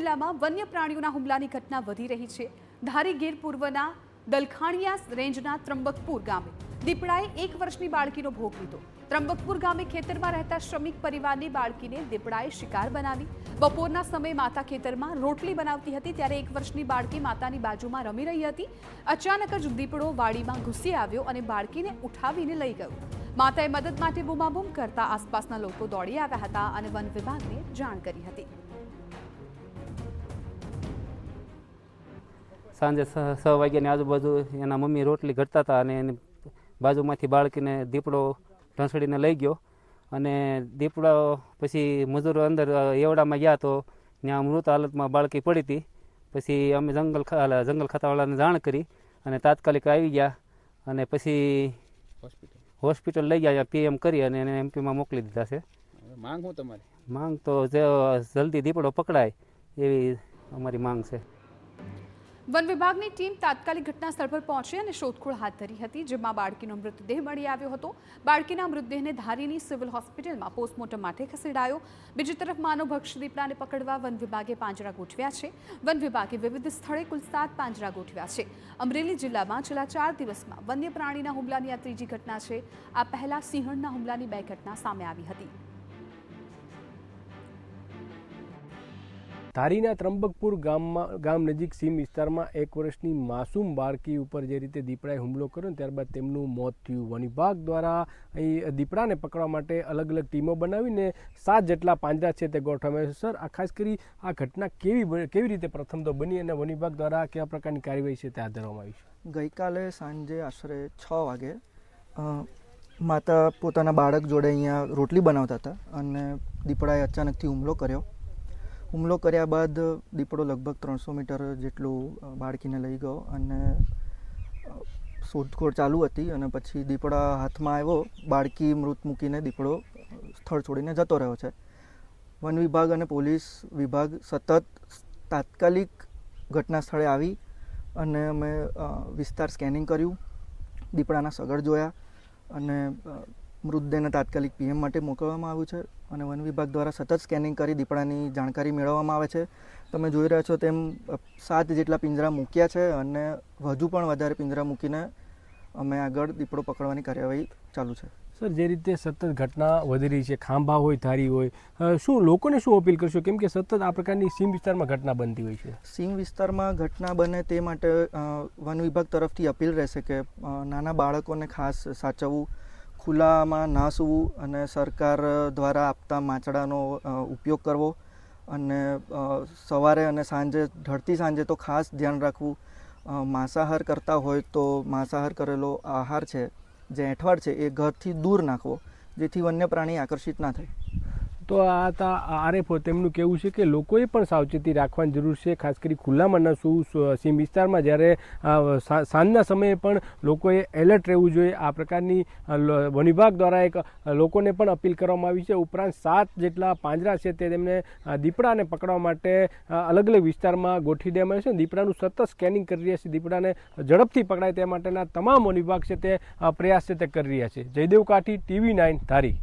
જિલ્લામાં વન્ય પ્રાણીઓના હુમલાની ઘટના વધી રહી છે। ધારી ગીર પૂર્વના દલખાણીયા રેન્જના ત્રંબકપુર ગામે દીપડાએ 1 વર્ષની બાળકીનો ભોગ લીધો। ત્રંબકપુર ગામે ખેતરમાં રહેતા શ્રમિક પરિવારની બાળકીને દીપડાએ શિકાર બનાવી। બપોરના સમયે માતા ખેતરમાં રોટલી બનાવતી હતી ત્યારે 1 વર્ષની બાળકી માતાની બાજુમાં રમી રહી હતી। અચાનક જ દીપડો વાડીમાં ઘૂસી આવ્યો અને બાળકીને ઉઠાવીને લઈ ગયો। માતાએ મદદ માટે બૂમાબૂમ કરતા આસપાસના લોકો દોડી આવ્યા હતા અને વન વિભાગને જાણ કરી હતી। સાંજે 6 વાગ્યાની આજુબાજુ એના મમ્મી રોટલી ઘડતા હતા અને એની બાજુમાંથી બાળકીને દીપડો ઢસડીને લઈ ગયો અને દીપડો પછી મજૂરો અંદર એવડામાં ગયા તો ત્યાં મૃત હાલતમાં બાળકી પડી હતી। પછી અમે જંગલ ખાતાવાળાને જાણ કરી અને તાત્કાલિક આવી ગયા અને પછી હોસ્પિટલ લઈ ગયા, પીએમ કરી અને એને એમપીમાં મોકલી દીધા છે। માંગ શું તમારી? માંગ તો જલ્દી દીપડો પકડાય એવી અમારી માંગ છે। વન વિભાગની ટીમ તાત્કાલિક ઘટના સ્થળ પર પહોંચી અને શોધખોળ હાથ ધરી હતી, જેમાં બાળકીનો મૃતદેહ મળી આવ્યો હતો। બાળકીના મૃતદેહને ધારીની સિવિલ હોસ્પિટલમાં પોસ્ટમોર્ટમ માટે ખસેડાયો। બીજી તરફ માનવભક્ષી દીપડાને પકડવા વન વિભાગે પાંજરા ગોઠવ્યા છે। વન વિભાગે વિવિધ સ્થળે કુલ 7 પાંજરા ગોઠવ્યા છે। અમરેલી જિલ્લામાં છેલ્લા 4 દિવસમાં વન્ય પ્રાણીના હુમલાની આ ત્રીજી ઘટના છે। આ પહેલા સિંહણના હુમલાની 2 ઘટના સામે આવી હતી। ધારીના ત્રંબકપુર ગામ નજીક સીમ વિસ્તારમાં 1 વર્ષની માસૂમ બાળકી ઉપર જે રીતે દીપડાએ હુમલો કર્યો ત્યારબાદ તેમનું મોત થયું। વન વિભાગ દ્વારા અહીં દીપડાને પકડવા માટે અલગ અલગ ટીમો બનાવીને 7 જેટલા પાંજરા છે તે ગોઠવાયા છે। સર, આ ખાસ કરી આ ઘટના કેવી રીતે પ્રથમ તો બની અને વન વિભાગ દ્વારા કેવા પ્રકારની કાર્યવાહી છે તે હાથ ધરવામાં આવી છે? ગઈકાલે સાંજે આશરે 6 વાગે માતા પોતાના બાળક જોડે અહીંયા રોટલી બનાવતા હતા અને દીપડાએ અચાનકથી હુમલો કર્યા બાદ દીપડો લગભગ 300 મીટર જેટલું બાળકીને લઈ ગયો અને શોધખોળ ચાલુ હતી અને પછી દીપડા હાથમાં આવ્યો, બાળકી મૃત મૂકીને દીપડો સ્થળ છોડીને જતો રહ્યો છે। વન વિભાગ અને પોલીસ વિભાગ સતત તાત્કાલિક ઘટના સ્થળે આવી અને અમે વિસ્તાર સ્કેનિંગ કર્યું, દીપડાના સગડ જોયા અને મૃતદેહને તાત્કાલિક પીએમ માટે મોકલવામાં આવ્યું છે અને વન વિભાગ દ્વારા સતત સ્કેનિંગ કરી દીપડાની જાણકારી મેળવવામાં આવે છે। તમે જોઈ રહ્યા છો તેમ 7 જેટલા પિંજરા મૂક્યા છે અને હજુ પણ વધારે પિંજરા મૂકીને અમે આગળ દીપડો પકડવાની કાર્યવાહી ચાલુ છે। સર, જે રીતે સતત ઘટના વધી રહી છે, ખાંભા હોય, ધારી હોય, શું લોકોને શું અપીલ કરશો? કેમ કે સતત આ પ્રકારની સીમ વિસ્તારમાં ઘટના બનતી હોય છે। સીમ વિસ્તારમાં ઘટના બને તે માટે વન વિભાગ તરફથી અપીલ રહેશે કે નાના બાળકોને ખાસ સાચવવું, ખુલ્લામાં ના સૂવું અને સરકાર દ્વારા આપતા માચડાનો ઉપયોગ કરવો અને સવારે અને સાંજે ઢળતી સાંજે તો ખાસ ધ્યાન રાખવું। માંસાહાર કરતા હોય તો માંસાહાર કરેલો આહાર છે, જે એંઠવાડ છે, એ ઘરથી દૂર નાખવો જેથી વન્ય પ્રાણી આકર્ષિત ના થાય। તો આ હતા આરએફઓ, તેમનું કહેવું છે કે લોકોએ પણ સાવચેતી રાખવાની જરૂર છે, ખાસ કરી ખુલ્લામાં ન સૂવું સીમ વિસ્તારમાં, જ્યારે સાંજના સમયે પણ લોકોએ એલર્ટ રહેવું જોઈએ। આ પ્રકારની વન વિભાગ દ્વારા એક લોકોને પણ અપીલ કરવામાં આવી છે। ઉપરાંત 7 જેટલા પાંજરા છે તે તેમને દીપડાને પકડવા માટે અલગ અલગ વિસ્તારમાં ગોઠવી દેવામાં આવ્યા છે। દીપડાનું સતત સ્કેનિંગ કરી રહ્યા છે, દીપડાને ઝડપથી પકડાય તે માટેના તમામ વન વિભાગ છે તે પ્રયાસ છે તે કરી રહ્યા છે। જયદેવ કાઠી, TV9 ધારી।